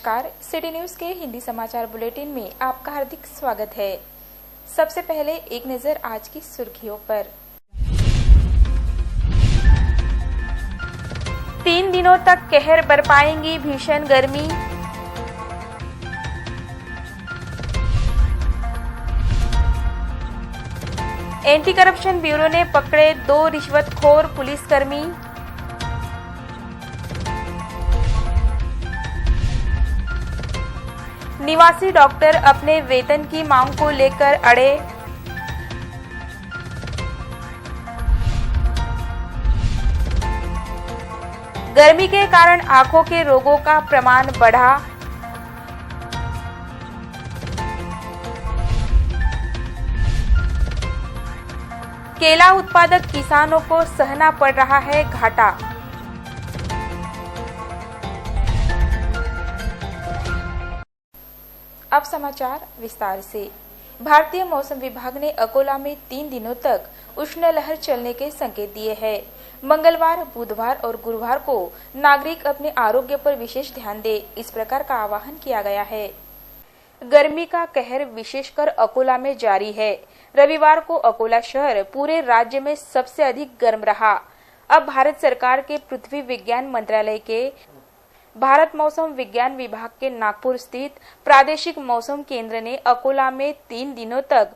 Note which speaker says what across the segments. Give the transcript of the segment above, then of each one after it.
Speaker 1: नमस्कार, city news के हिंदी समाचार बुलेटिन में आपका हार्दिक स्वागत है। सबसे पहले एक नजर आज की सुर्खियों पर। 3 दिनों तक कहर बरपाएंगी भीषण गर्मी। एंटी करप्शन ब्यूरो ने पकड़े 2 रिश्वतखोर पुलिसकर्मी। निवासी डॉक्टर अपने वेतन की मांग को लेकर अड़े। गर्मी के कारण आंखों के रोगों का प्रमाण बढ़ा। केला उत्पादक किसानों को सहना पड़ रहा है घाटा। अब समाचार विस्तार से। भारतीय मौसम विभाग ने अकोला में 3 दिनों तक उष्ण लहर चलने के संकेत दिए हैं। मंगलवार, बुधवार और गुरुवार को नागरिक अपने आरोग्य पर विशेष ध्यान दें, इस प्रकार का आह्वान किया गया है। गर्मी का कहर विशेषकर अकोला में जारी है। रविवार को अकोला शहर पूरे राज्य में सबसे अधिक गर्म रहा। अब भारत सरकार के पृथ्वी विज्ञान मंत्रालय के भारत मौसम विज्ञान विभाग के नागपुर स्थित प्रादेशिक मौसम केंद्र ने अकोला में 3 दिनों तक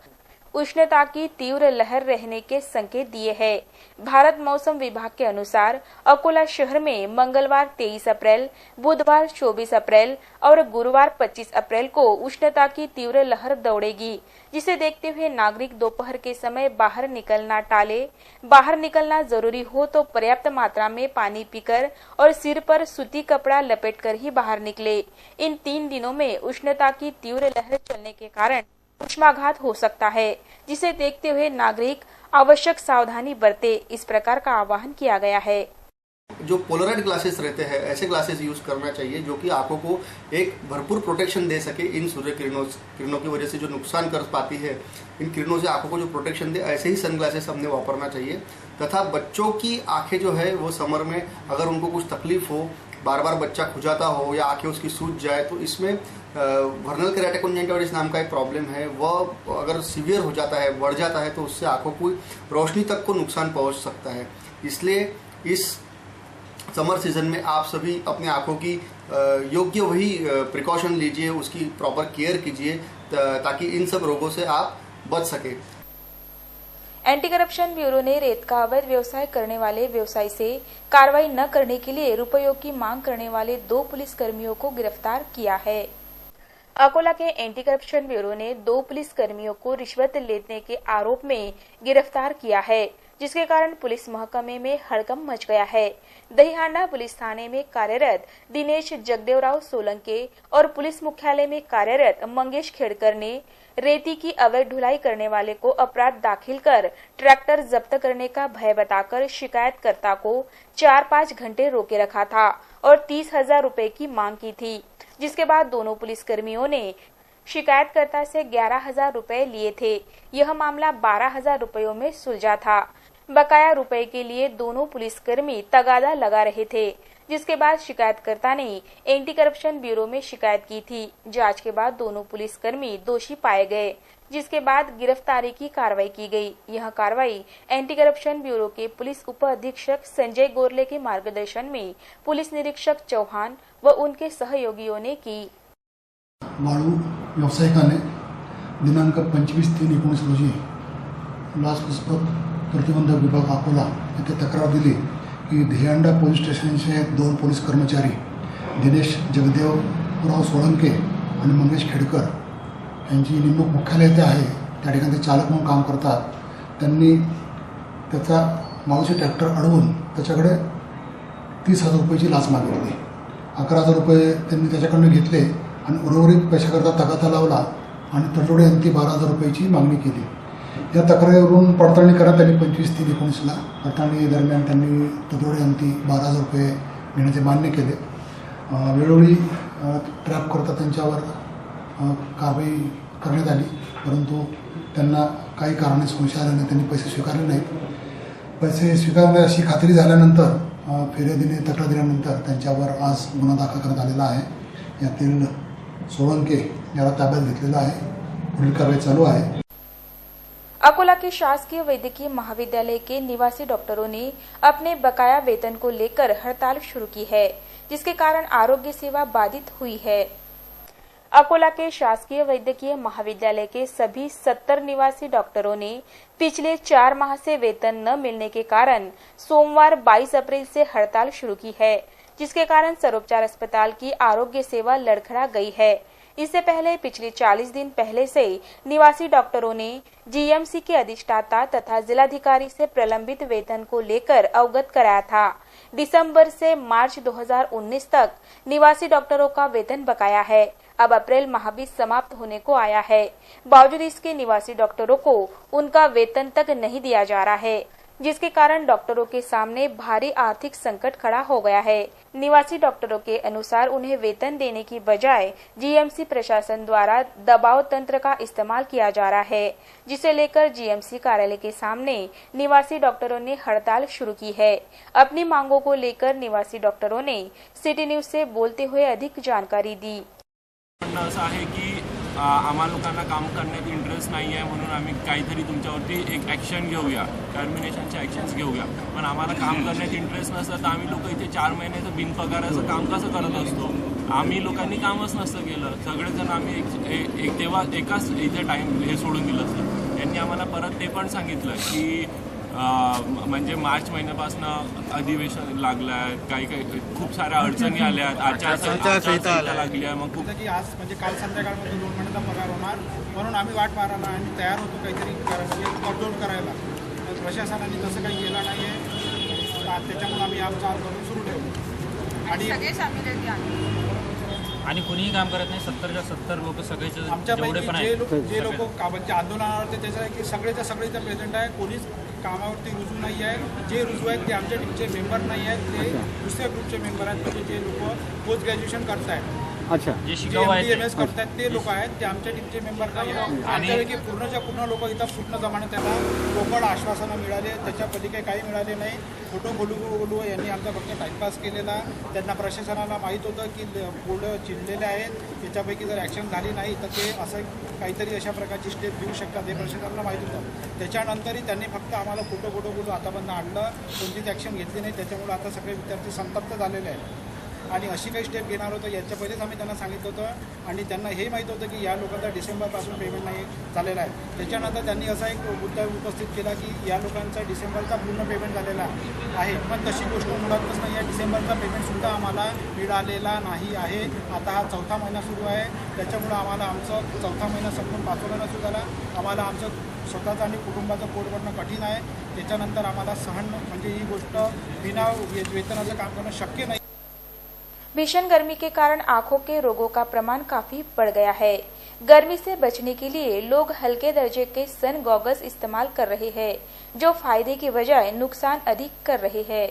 Speaker 1: उष्णता की तीव्र लहर रहने के संकेत दिए हैं। भारत मौसम विभाग के अनुसार अकोला शहर में मंगलवार 23 अप्रैल, बुधवार 24 अप्रैल और गुरुवार 25 अप्रैल को उष्णता की तीव्र लहर दौड़ेगी, जिसे देखते हुए नागरिक दोपहर के समय बाहर निकलना टाले। बाहर निकलना जरूरी हो तो पर्याप्त मात्रा में पानी पीकर और सिर पर सूती कपड़ा लपेटकर ही बाहर निकले। इन 3 दिनों में उष्णता की तीव्र लहर चलने के कारण उष्माघात हो सकता है, जिसे देखते हुए नागरिक आवश्यक सावधानी बरते, इस प्रकार का आह्वान किया गया है।
Speaker 2: जो पोलराइड ग्लासेस रहते हैं, ऐसे ग्लासेस यूज करना चाहिए जो कि आंखों को एक भरपूर प्रोटेक्शन दे सके। इन सूर्य किरणों की वजह से जो नुकसान कर पाती है, इन किरणों से आंखों को जो प्रोटेक्शन दे, ऐसे ही सनग्लासेस हमने वापरना चाहिए। तथा बच्चों की आंखें जो है वो समर में अगर उनको कुछ तकलीफ हो, बार बार बच्चा खुजाता हो या आंखें उसकी सूज जाए, तो इसमें वर्नल केराटिकोन्जंक्टिविटिस नाम का एक प्रॉब्लम है, वह अगर सीवियर हो जाता है, बढ़ जाता है, तो उससे आंखों की रोशनी तक को नुकसान पहुंच सकता है। इसलिए इस समर सीजन में आप सभी अपने आंखों की योग्य वही प्रिकॉशन लीजिए, उसकी प्रॉपर केयर कीजिए ताकि इन सब रोगों से आप बच सके।
Speaker 1: एंटी करप्शन ब्यूरो ने रेत का अवैध व्यवसाय करने वाले व्यवसायी से कार्रवाई न करने के लिए रुपयों की मांग करने वाले 2 पुलिसकर्मियों को गिरफ्तार किया है। अकोला के एंटी करप्शन ब्यूरो ने 2 पुलिसकर्मियों को रिश्वत लेने के आरोप में गिरफ्तार किया है, जिसके कारण पुलिस महकमे में हड़कंप मच गया है। दहीहांडा पुलिस थाने में कार्यरत दिनेश जगदेवराव सोलंके और पुलिस मुख्यालय में कार्यरत मंगेश खेड़कर ने रेती की अवैध ढुलाई करने वाले को अपराध दाखिल कर ट्रैक्टर जब्त करने का भय बताकर शिकायतकर्ता को 4-5 घंटे रोके रखा था और 30,000 रुपए की मांग की थी, जिसके बाद दोनों पुलिसकर्मियों ने शिकायतकर्ता से 11,000 रुपए लिए थे। यह मामला 12,000 रुपयों में सुलझा था। बकाया रुपए के लिए दोनों पुलिसकर्मी तगादा लगा रहे थे, जिसके बाद शिकायतकर्ता ने एंटी करप्शन ब्यूरो में शिकायत की थी। जांच के बाद दोनों पुलिसकर्मी दोषी पाए गए, जिसके बाद गिरफ्तारी की कार्रवाई की गई। यह कार्रवाई एंटी करप्शन ब्यूरो के पुलिस उप अधीक्षक संजय गोरले के मार्गदर्शन में पुलिस निरीक्षक चौहान व उनके सहयोगियों ने की।
Speaker 3: वाळू व्यावसायिकाने दिनांक 25/3/19 रोजी लाचलुचपत प्रतिबंधक विभाग अकोला येथे तक्रार दिली की दहीहांडा पोलीस स्टेशनचे 2 पोलीस कर्मचारी दिनेश जगदेवराव सोळंके आणि मंगेश खेडकर यांची नेमणूक मुख्यालय येथे आहे, त्या ठिकाणी ते चालक म्हणून काम करतात। त्यांनी त्याचा मारुती ट्रॅक्टर अडवून त्याच्याकडे 30,000 रुपयाची लाच मागितली। 11,000 रुपये त्यांनी त्याच्याकडून घेतले आणि उर्वरित पैशाकरता तगादा लावला आणि तडजोडे यांनी 12,000 रुपयाची मागणी केली। या तक्रारीवरून पडताळणी करत त्यांनी 25/3/19ला पडताळणी दरम्यान त्यांनी तडजोडे यांनी 12,000 रुपये घेण्याचे मान्य केले। वेळोवेळी ट्रॅप करता त्यांच्यावर कारवाई करण्यात आली, परंतु त्यांना काही कारणे संशय आल्याने त्यांनी पैसे स्वीकारले नाहीत। पैसे स्वीकारणे अशी खात्री झाल्यानंतर फिर्यादीने तक्रार दिल्यानंतर त्यांच्यावर आज गुन्हा दाखल करण्यात आलेला आहे। यातील सोळंके याला ताब्यात घेतलेला आहे. पुढील कारवाई चालू आहे.
Speaker 1: अकोला के शासकीय वैद्यकीय महाविद्यालय के निवासी डॉक्टरों ने अपने बकाया वेतन को लेकर हड़ताल शुरू की है, जिसके कारण आरोग्य सेवा बाधित हुई है। अकोला के शासकीय वैद्यकीय महाविद्यालय के सभी 70 निवासी डॉक्टरों ने पिछले 4 माह से वेतन न मिलने के कारण सोमवार 22 अप्रैल से हड़ताल शुरू की है, जिसके कारण सर्वोपचार अस्पताल की आरोग्य सेवा लड़खड़ा गई है। इससे पहले पिछले 40 दिन पहले से निवासी डॉक्टरों ने जीएमसी के अधिष्ठाता तथा जिलाधिकारी से प्रलंबित वेतन को लेकर अवगत कराया था। दिसंबर से मार्च 2019 तक निवासी डॉक्टरों का वेतन बकाया है। अब अप्रैल माह भी समाप्त होने को आया है, बावजूद इसके निवासी डॉक्टरों को उनका वेतन तक नहीं दिया जा रहा है, जिसके कारण डॉक्टरों के सामने भारी आर्थिक संकट खड़ा हो गया है। निवासी डॉक्टरों के अनुसार उन्हें वेतन देने की बजाय जीएमसी प्रशासन द्वारा दबाव तंत्र का इस्तेमाल किया जा रहा है, जिसे लेकर जीएमसी कार्यालय के सामने निवासी डॉक्टरों ने हड़ताल शुरू की है। अपनी मांगों को लेकर निवासी डॉक्टरों ने सिटी न्यूज से बोलते हुए अधिक जानकारी दी।
Speaker 4: असं आहे की आम्हा लोकांना काम करण्यात इंटरेस्ट नाही आहे, म्हणून आम्ही काहीतरी तुमच्यावरती एक ॲक्शन घेऊया, टर्मिनेशनचे ॲक्शन्स घेऊया. पण आम्हाला काम करण्यात इंटरेस्ट नसतं तर आम्ही लोक इथे 4 महिन्याचं बिनपगाराचं काम कसं करत असतो. आम्ही लोकांनी कामच नसतं केलं. सगळेजण आम्ही तेव्हा एकाच इथे टाईम हे सोडून दिलं असतं. यांनी आम्हाला परत ते पण सांगितलं की म्हणजे मार्च महिन्यापासून अधिवेशन लागलं आहे, काही खूप साऱ्या अडचणी आल्यात, आचारसंहिता लागली आहे. मग खूप
Speaker 5: की आज म्हणजे काल संध्याकाळमध्ये 2 महिन्याचा पगार होणार म्हणून आम्ही वाट पाहणार आणि तयार होतो काहीतरी तडजोड करायला. प्रशासनाने तसं काही केलं नाही आहे, त्याच्यामुळे आम्ही आमचं आंदोलन सुरू ठेवू आणि
Speaker 6: सगळे सामील आहेत आणि कुणीही काम करत नाही. 70च्या 70 लोक सगळेच जेवढे पण आहेत
Speaker 5: जे लोक म्हणजे आंदोलनावर ते त्याचं आहे की सगळेच्या सगळे इथं प्रेझेंट आहे. कोणीच कामावरती रुजू नाही आहे. जे रुजू आहेत ते आमच्या टीमचे मेंबर नाही आहेत, ते दुसऱ्या ग्रुपचे मेंबर आहेत. म्हणजे जे लोक पोस्ट ग्रॅज्युएशन करतायत,
Speaker 6: अच्छा जे शिकाऊ आहेत
Speaker 5: एमएस करतात ते लोक आहेत, ते आमच्या टीमचे मेंबर नाही आहेत. आमच्यापैकी पूर्णच्या पूर्ण लोक इथं पूर्ण जमाने त्यांना रोकड आश्वासनं मिळाले, त्याच्या पलीकडे काही मिळाले नाही. खोटं बोलू यांनी आमचा फक्त टाईमपास केलेला. त्यांना प्रशासनाला माहीत होतं की पुढं चिडलेले आहेत, त्याच्यापैकी जर ॲक्शन झाली नाही तर ते असं काहीतरी अशा प्रकारची स्टेप घेऊ शकतात, हे प्रशासनाला माहीत होतं. त्याच्यानंतरही त्यांनी फक्त आम्हाला खोटं बोलू आतापर्यंत आणलं, कोणतीच ॲक्शन घेतली नाही. त्याच्यामुळे आता सगळे विद्यार्थी संतप्त झालेले आहेत आणि अशी काही स्टेप घेणार होतं याच्या पहिलेच आम्ही त्यांना सांगितलं होतं आणि त्यांना हे माहीत होतं की या लोकांचा डिसेंबरपासून पेमेंट नाही झालेला आहे. त्याच्यानंतर त्यांनी असा एक मुद्दा उपस्थित केला की या लोकांचा डिसेंबरचा पूर्ण पेमेंट झालेला आहे, पण तशी गोष्ट मुळातच नाही. या डिसेंबरचा पेमेंटसुद्धा आम्हाला मिळालेला नाही आहे. आता हा 4था महिना सुरू आहे, त्याच्यामुळं आम्हाला आमचं 4था महिना संपून 5वा महिना सुरू झाला. आम्हाला आमचं स्वतःचं आणि कुटुंबाचं पोट भरणं कठीण आहे. त्याच्यानंतर आम्हाला सहन म्हणजे ही गोष्ट बिना वेतनाचं काम करणं शक्य नाही.
Speaker 1: भीषण गर्मी के कारण आंखों के रोगों का प्रमाण काफी बढ़ गया है। गर्मी से बचने के लिए लोग हल्के दर्जे के सन गॉगल्स इस्तेमाल कर रहे हैं, जो फायदे की बजाय नुकसान अधिक कर रहे हैं।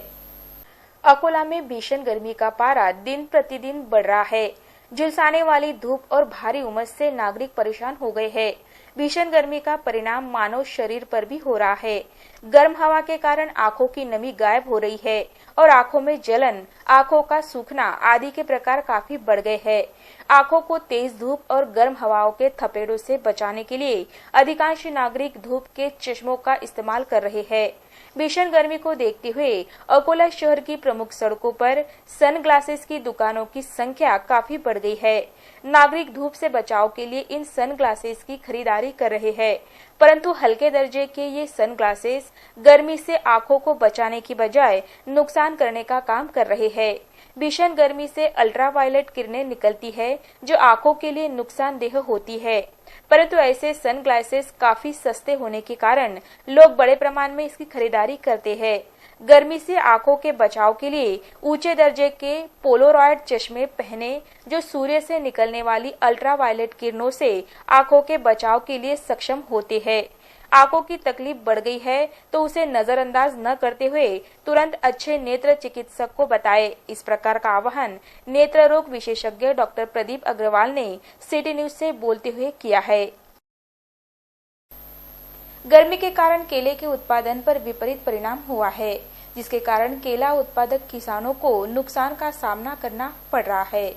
Speaker 1: अकोला में भीषण गर्मी का पारा दिन प्रतिदिन बढ़ रहा है। झुलसाने वाली धूप और भारी उमस से नागरिक परेशान हो गए हैं। भीषण गर्मी का परिणाम मानव शरीर पर भी हो रहा है। गर्म हवा के कारण आंखों की नमी गायब हो रही है और आंखों में जलन, आंखों का सूखना आदि के प्रकार काफी बढ़ गए हैं। आंखों को तेज धूप और गर्म हवाओं के थपेड़ों से बचाने के लिए अधिकांश नागरिक धूप के चश्मों का इस्तेमाल कर रहे हैं। भीषण गर्मी को देखते हुए अकोला शहर की प्रमुख सड़कों पर सन ग्लासेस की दुकानों की संख्या काफी बढ़ गई है। नागरिक धूप से बचाव के लिए इन सन ग्लासेस की खरीदारी कर रहे हैं, परंतु हल्के दर्जे के ये सन ग्लासेस गर्मी से आंखों को बचाने की बजाय नुकसान करने का काम कर रहे हैं। भीषण गर्मी से अल्ट्रावायलेट किरणें निकलती है, जो आंखों के लिए नुकसानदेह होती है, परंतु ऐसे सन ग्लासेस काफी सस्ते होने के कारण लोग बड़े प्रमाण में इसकी खरीदारी करते हैं। गर्मी से आंखों के बचाव के लिए ऊंचे दर्जे के पोलोरॉयड चश्मे पहने, जो सूर्य से निकलने वाली अल्ट्रावायलेट किरणों से आंखों के बचाव के लिए सक्षम होते हैं। आंखों की तकलीफ बढ़ गई है तो उसे नजरअंदाज न करते हुए तुरंत अच्छे नेत्र चिकित्सक को बताएं। इस प्रकार का आह्वान नेत्र रोग विशेषज्ञ डॉक्टर प्रदीप अग्रवाल ने सिटी न्यूज से बोलते हुए किया है। गर्मी के कारण केले के उत्पादन पर विपरीत परिणाम हुआ है, जिसके कारण केला उत्पादक किसानों को नुकसान का सामना करना पड़ रहा है।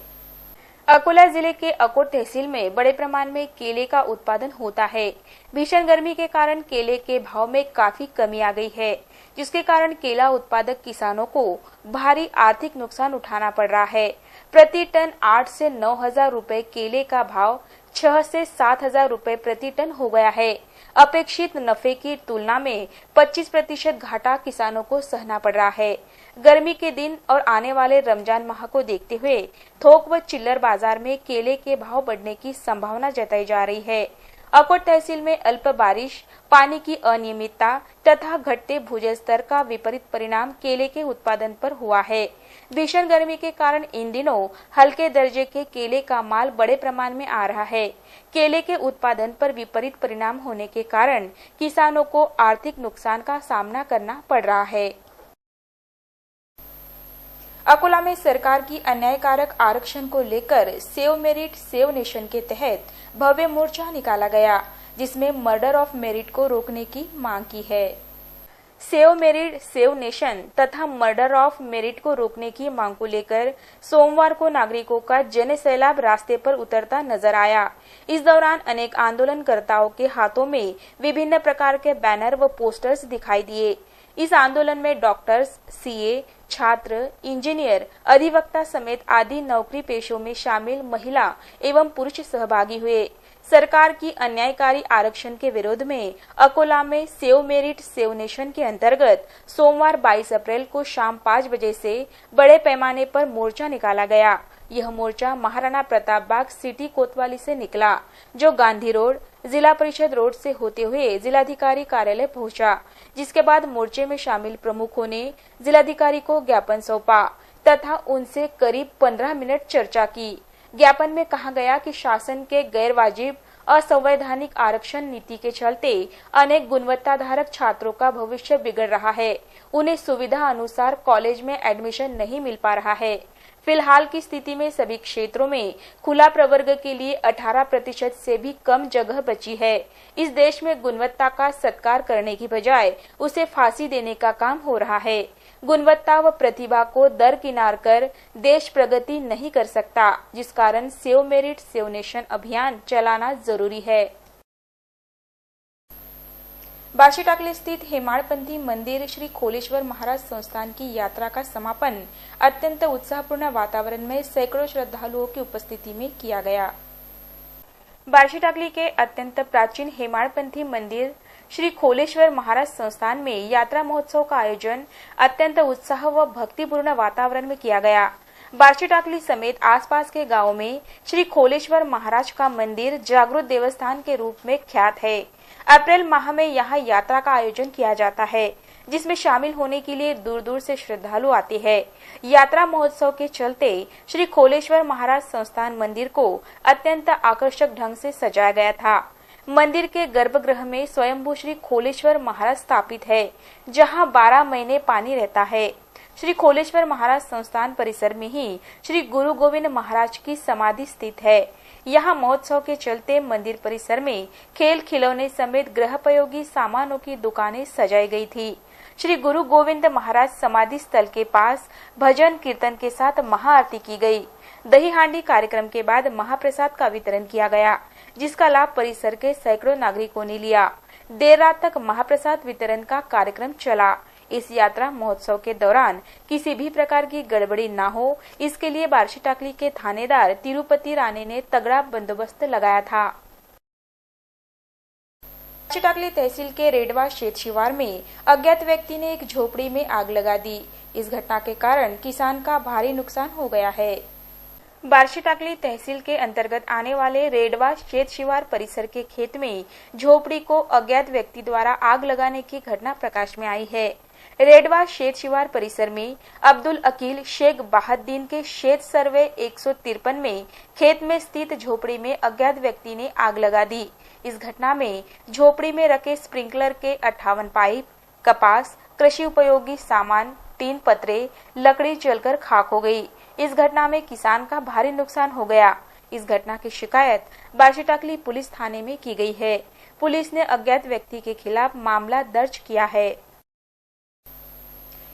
Speaker 1: अकोला जिले के अकोट तहसील में बड़े प्रमाण में केले का उत्पादन होता है। भीषण गर्मी के कारण केले के भाव में काफी कमी आ गई है, जिसके कारण केला उत्पादक किसानों को भारी आर्थिक नुकसान उठाना पड़ रहा है। प्रति टन 8 से 9 हजार रुपए केले का भाव 6 से 7 हजार रुपए प्रति टन हो गया है। अपेक्षित नफे की तुलना में 25% घाटा किसानों को सहना पड़ रहा है। गर्मी के दिन और आने वाले रमजान माह को देखते हुए थोक व चिल्लर बाजार में केले के भाव बढ़ने की संभावना जताई जा रही है। अकोट तहसील में अल्प बारिश, पानी की अनियमितता तथा घटते भूजल स्तर का विपरीत परिणाम केले के उत्पादन पर हुआ है। भीषण गर्मी के कारण इन दिनों हल्के दर्जे के केले का माल बड़े प्रमाण में आ रहा है। केले के उत्पादन पर विपरीत परिणाम होने के कारण किसानों को आर्थिक नुकसान का सामना करना पड़ रहा है। अकोला में सरकार की अन्यायकारक आरक्षण को लेकर सेव मेरिट सेव नेशन के तहत भव्य मोर्चा निकाला गया, जिसमें मर्डर ऑफ मेरिट को रोकने की मांग की है। सेव मेरिट सेव नेशन तथा मर्डर ऑफ मेरिट को रोकने की मांग को लेकर सोमवार को नागरिकों का जन सैलाब रास्ते पर उतरता नजर आया। इस दौरान अनेक आंदोलनकर्ताओं के हाथों में विभिन्न प्रकार के बैनर व पोस्टर्स दिखाई दिए। इस आंदोलन में डॉक्टर्स, सीए, छात्र, इंजीनियर, अधिवक्ता समेत आदि नौकरी पेशों में शामिल महिला एवं पुरुष सहभागी हुए। सरकार की अन्यायकारी आरक्षण के विरोध में अकोला में सेव मेरिट सेव नेशन के अंतर्गत सोमवार 22 अप्रैल को शाम 5 बजे से बड़े पैमाने पर मोर्चा निकाला गया। यह मोर्चा महाराणा प्रताप बाग सिटी कोतवाली से निकला, जो गांधी रोड, जिला परिषद रोड से होते हुए जिलाधिकारी कार्यालय पहुंचा, जिसके बाद मोर्चे में शामिल प्रमुखों ने जिलाधिकारी को ज्ञापन सौंपा तथा उनसे करीब 15 मिनट चर्चा की। ज्ञापन में कहा गया कि शासन के गैरवाजिब असंवैधानिक आरक्षण नीति के चलते अनेक गुणवत्ताधारक छात्रों का भविष्य बिगड़ रहा है। उन्हें सुविधा अनुसार कॉलेज में एडमिशन नहीं मिल पा रहा है। फिलहाल की स्थिति में सभी क्षेत्रों में खुला प्रवर्ग के लिए 18% से भी कम जगह बची है। इस देश में गुणवत्ता का सत्कार करने की बजाय उसे फांसी देने का काम हो रहा है। गुणवत्ता व प्रतिभा को दरकिनार कर देश प्रगति नहीं कर सकता, जिस कारण सेव मेरिट सेव नेशन अभियान चलाना जरूरी है। बार्शी टाकली स्थित हेमाड़पंथी मंदिर श्री खोलेश्वर महाराज संस्थान की यात्रा का समापन अत्यंत उत्साहपूर्ण वातावरण में सैकड़ों श्रद्धालुओं की उपस्थिति में किया गया। बार्शी टाकली के अत्यंत प्राचीन हेमाड़पंथी मंदिर श्री खोलेश्वर महाराज संस्थान में यात्रा महोत्सव का आयोजन अत्यंत उत्साह व भक्तिपूर्ण वातावरण में किया गया। बार्शी टाकली समेत आसपास के गांवों में श्री खोलेश्वर महाराज का मंदिर जागृत देवस्थान के रूप में ख्यात है। अप्रैल माह में यहाँ यात्रा का आयोजन किया जाता है, जिसमें शामिल होने के लिए दूर दूर से श्रद्धालु आते हैं। यात्रा महोत्सव के चलते श्री खोलेश्वर महाराज संस्थान मंदिर को अत्यंत आकर्षक ढंग से सजाया गया था। मंदिर के गर्भगृह में स्वयंभू श्री खोलेश्वर महाराज स्थापित है, जहाँ 12 महीने पानी रहता है। श्री खोलेश्वर महाराज संस्थान परिसर में ही श्री गुरु गोविंद महाराज की समाधि स्थित है। यहाँ महोत्सव के चलते मंदिर परिसर में खेल खिलौने समेत गृहोपयोगी सामानों की दुकानें सजाई गई थी। श्री गुरु गोविंद महाराज समाधि स्थल के पास भजन कीर्तन के साथ महाआरती की गई। दही हांडी कार्यक्रम के बाद महाप्रसाद का वितरण किया गया, जिसका लाभ परिसर के सैकड़ों नागरिकों ने लिया। देर रात तक महाप्रसाद वितरण का कार्यक्रम चला। इस यात्रा महोत्सव के दौरान किसी भी प्रकार की गड़बड़ी न हो, इसके लिए बार्शी टाकली के थानेदार तिरुपति राणे ने तगड़ा बंदोबस्त लगाया था। बार्शी टाकली तहसील के रेडवा शेत शिवार में अज्ञात व्यक्ति ने एक झोपड़ी में आग लगा दी। इस घटना के कारण किसान का भारी नुकसान हो गया है। बार्शी टाकली तहसील के अंतर्गत आने वाले रेडवा शेत शिवार परिसर के खेत में झोपड़ी को अज्ञात व्यक्ति द्वारा आग लगाने की घटना प्रकाश में आई है। रेडवा शेत शिवार परिसर में अब्दुल अकील शेख बाहद्दीन के शेत सर्वे 153 में खेत में स्थित झोपड़ी में अज्ञात व्यक्ति ने आग लगा दी। इस घटना में झोपड़ी में रखे स्प्रिंकलर के 58 पाइप, कपास, कृषि उपयोगी सामान, 3 पतरे, लकड़ी जलकर खाक हो गई। इस घटना में किसान का भारी नुकसान हो गया। इस घटना की शिकायत बार्शी टाकली पुलिस थाने में की गई है। पुलिस ने अज्ञात व्यक्ति के खिलाफ मामला दर्ज किया है।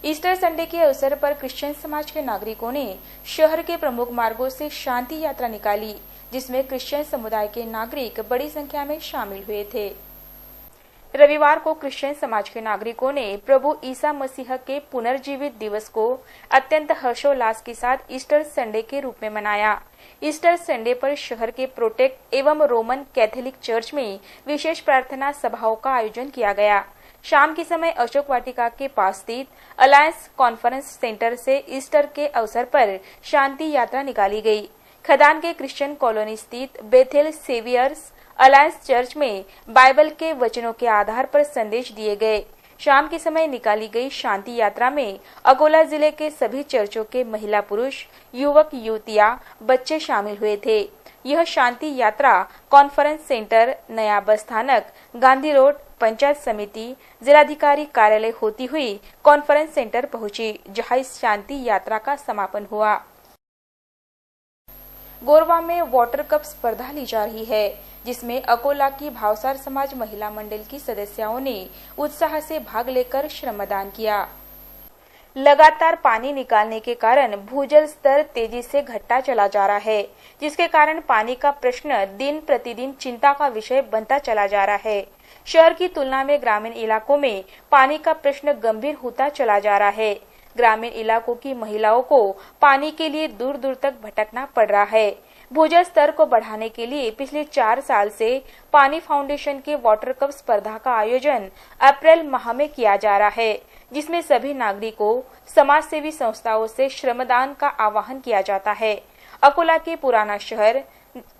Speaker 1: ईस्टर संडे के अवसर पर क्रिश्चियन समाज के नागरिकों ने शहर के प्रमुख मार्गों से शांति यात्रा निकाली, जिसमें क्रिश्चियन समुदाय के नागरिक बड़ी संख्या में शामिल हुए थे। रविवार को क्रिश्चियन समाज के नागरिकों ने प्रभु ईसा मसीह के पुनर्जीवित दिवस को अत्यंत हर्षोल्लास के साथ ईस्टर संडे के रूप में मनाया। ईस्टर संडे पर शहर के प्रोटेक्ट एवं रोमन कैथोलिक चर्च में विशेष प्रार्थना सभाओं का आयोजन किया गया। शाम के समय अशोक वाटिका के पास स्थित अलायंस कॉन्फ्रेंस सेंटर से ईस्टर के अवसर पर शांति यात्रा निकाली गई। खदान के क्रिश्चियन कॉलोनी स्थित बेथेल सेवियर्स अलायंस चर्च में बाइबल के वचनों के आधार पर संदेश दिए गए। शाम के समय निकाली गई शांति यात्रा में अकोला जिले के सभी चर्चों के महिला पुरुष, युवक युवतियां, बच्चे शामिल हुए थे। यह शांति यात्रा कॉन्फ्रेंस सेंटर, नया बस स्थानक, गांधी रोड, पंचायत समिति, जिलाधिकारी कार्यालय होती हुई कॉन्फ्रेंस सेंटर पहुंची, जहां इस शांति यात्रा का समापन हुआ। गोरवा में वाटर कप स्पर्धा ली जा रही है, जिसमें अकोला की भावसार समाज महिला मंडल की सदस्यों ने उत्साह से भाग लेकर श्रमदान किया। लगातार पानी निकालने के कारण भूजल स्तर तेजी से घटता चला जा रहा है, जिसके कारण पानी का प्रश्न दिन प्रतिदिन चिंता का विषय बनता चला जा रहा है। शहर की तुलना में ग्रामीण इलाकों में पानी का प्रश्न गंभीर होता चला जा रहा है। ग्रामीण इलाकों की महिलाओं को पानी के लिए दूर दूर तक भटकना पड़ रहा है। भूजल स्तर को बढ़ाने के लिए पिछले 4 साल से पानी फाउंडेशन के वाटर कप स्पर्धा का आयोजन अप्रैल माह में किया जा रहा है, जिसमें सभी नागरिकों, समाज सेवी संस्थाओं से श्रमदान का आह्वान किया जाता है। अकोला के पुराना शहर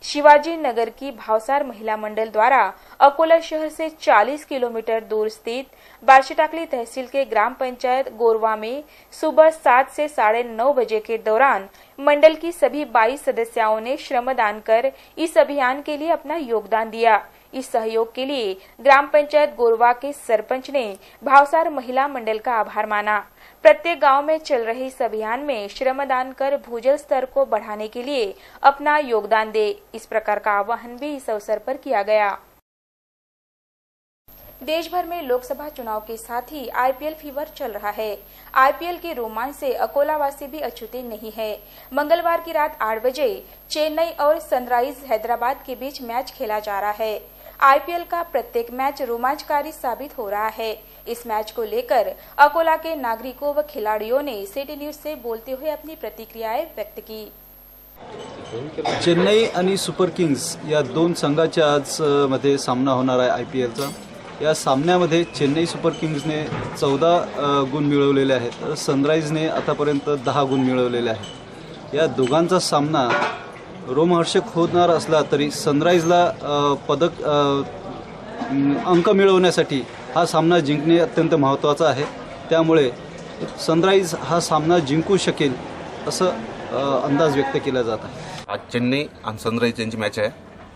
Speaker 1: शिवाजी नगर की भावसार महिला मंडल द्वारा अकोला शहर से 40 किलोमीटर दूर स्थित बार्शीटाकली तहसील के ग्राम पंचायत गोरवा में सुबह 7 से 9:30 बजे के दौरान मंडल की सभी 22 सदस्यों ने श्रमदान कर इस अभियान के लिए अपना योगदान दिया। इस सहयोग के लिए ग्राम पंचायत गोरवा के सरपंच ने भावसार महिला मंडल का आभार माना। प्रत्येक गांव में चल रहे इस अभियान में श्रमदान कर भूजल स्तर को बढ़ाने के लिए अपना योगदान दे, इस प्रकार का आह्वान भी इस अवसर पर किया गया। देश भर में लोकसभा चुनाव के साथ ही आईपीएल फीवर चल रहा है। आईपीएल के रोमांच से अकोला वासी भी अछूते नहीं है। मंगलवार की रात 8 बजे चेन्नई और सनराइज हैदराबाद के बीच मैच खेला जा रहा है। आईपीएल का प्रत्येक मैच रोमांचकारी साबित हो रहा है। इस मैच को लेकर अकोला के नागरिकों व खिलाड़ियों ने सिटी न्यूज से बोलते हुए अपनी प्रतिक्रियाएं व्यक्त की।
Speaker 7: चेन्नई आणि सुपर किंग्स या 2 संघाच्या आज मध्ये सामना होणार आहे आयपीएलचा। या सामन्यामध्ये चेन्नई सुपर किंग्सने 14 गुण मिळवलेले आहेत, तर सनराइजने आतापर्यंत 10 गुण मिळवलेले आहेत। या दोघांचा सामना रोमहर्षक होणार असला तरी सनराइजला अंक मिळवण्यासाठी हा सामना जिंकणे अत्यंत महत्त्वाचा आहे। त्यामुळे सनराइज हा सामना जिंकू शकेल असं अंदाज व्यक्त केला जात आहे।
Speaker 8: आज चेन्नई आणि सनराइज यांची मॅच आहे,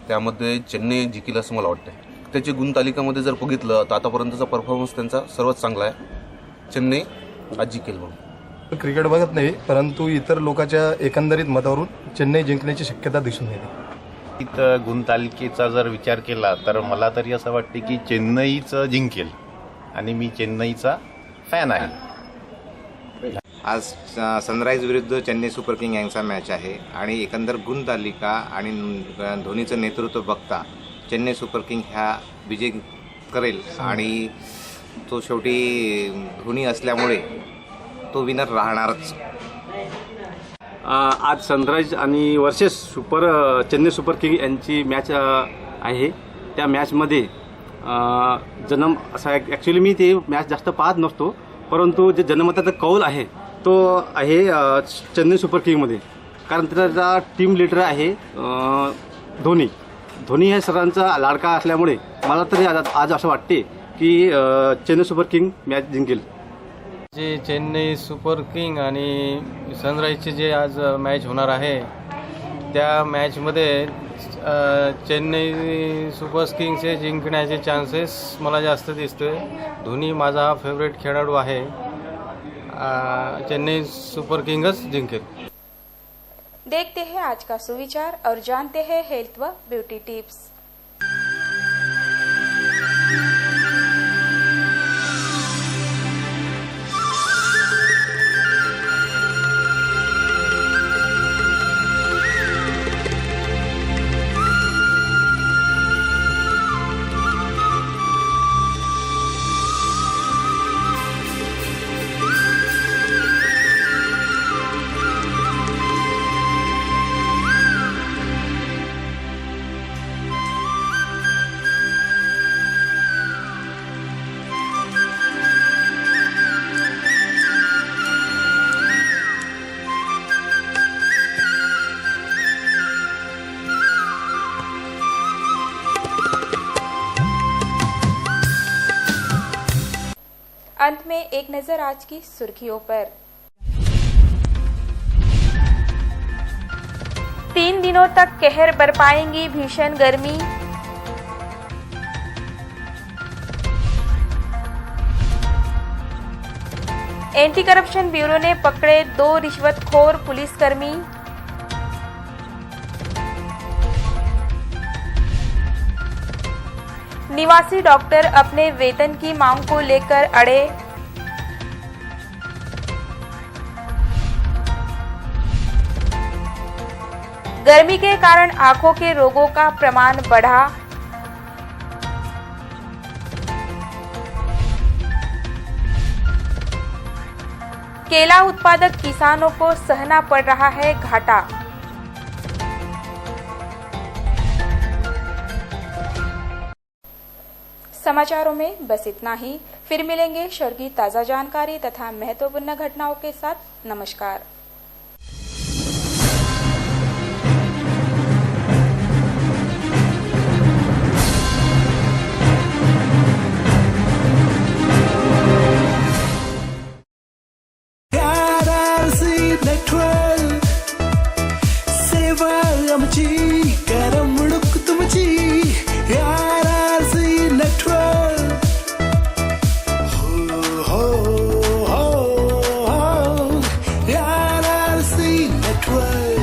Speaker 8: त्यामध्ये चेन्नई जिंकेल असं मला वाटतं। त्याची गुणतालिकामध्ये जर बघितलं तर आतापर्यंतचा परफॉर्मन्स त्यांचा सर्वात चांगला आहे। चेन्नई आज जिंकेल म्हणून
Speaker 9: क्रिकेट बघत नाही, परंतु इतर लोकांच्या एकंदरीत मतावरून चेन्नई जिंकण्याची शक्यता दिसून येते।
Speaker 10: इथं गुणतालिकेचा जर विचार केला तर मला तरी असं वाटते की चेन्नईचं जिंकेल आणि मी चेन्नईचा फॅन आहे।
Speaker 11: आज सनराइज विरुद्ध चेन्नई सुपर किंग यांचा मॅच आहे आणि एकंदर गुणतालिका आणि धोनीचं नेतृत्व बघता चेन्नई सुपर किंग ह्या विजय करेल आणि तो शेवटी धोनी असल्यामुळे तो विनर राहणारच।
Speaker 12: आज सनराइज आणि वर्सेस चेन्नई सुपर किंग यांची मॅच आहे। त्या मॅचमध्ये जन्म असा ॲक्च्युली मी ते मॅच जास्त पाहत नसतो, परंतु जे जनमताचा कौल आहे तो आहे चेन्नई सुपर किंगमध्ये, कारण त्याचा टीम लीडर आहे धोनी हे सर्वांचा लाडका असल्यामुळे मला तरी आज असं वाटते की चेन्नई सुपर किंग मॅच जिंकेल।
Speaker 13: जे चेन्नई सुपर किंग आणि सनराइजचे जे आज मॅच होणार आहे त्या मॅचमध्ये चेन्नई सुपर किंग्सचे जिंकण्याचे चान्सेस मला जास्त दिसतोय। धोनी माझा फेवरेट खेळाडू आहे, चेन्नई सुपर किंग्स जिंकेल।
Speaker 1: देखते हैं आज का सुविचार और जानते हैं हेल्थ व ब्यूटी टिप्स। अंत में एक नजर आज की सुर्खियों पर। 3 दिनों तक कहर बरपाएंगी भीषण गर्मी। एंटी करप्शन ब्यूरो ने पकड़े 2 रिश्वतखोर पुलिसकर्मी। निवासी डॉक्टर अपने वेतन की मांग को लेकर अड़े। गर्मी के कारण आंखों के रोगों का प्रमाण बढ़ा। केला उत्पादक किसानों को सहना पड़ रहा है घाटा। समाचारों में बस इतना ही। फिर मिलेंगे शहर की ताजा जानकारी तथा महत्वपूर्ण घटनाओं के साथ। नमस्कार।
Speaker 14: Network.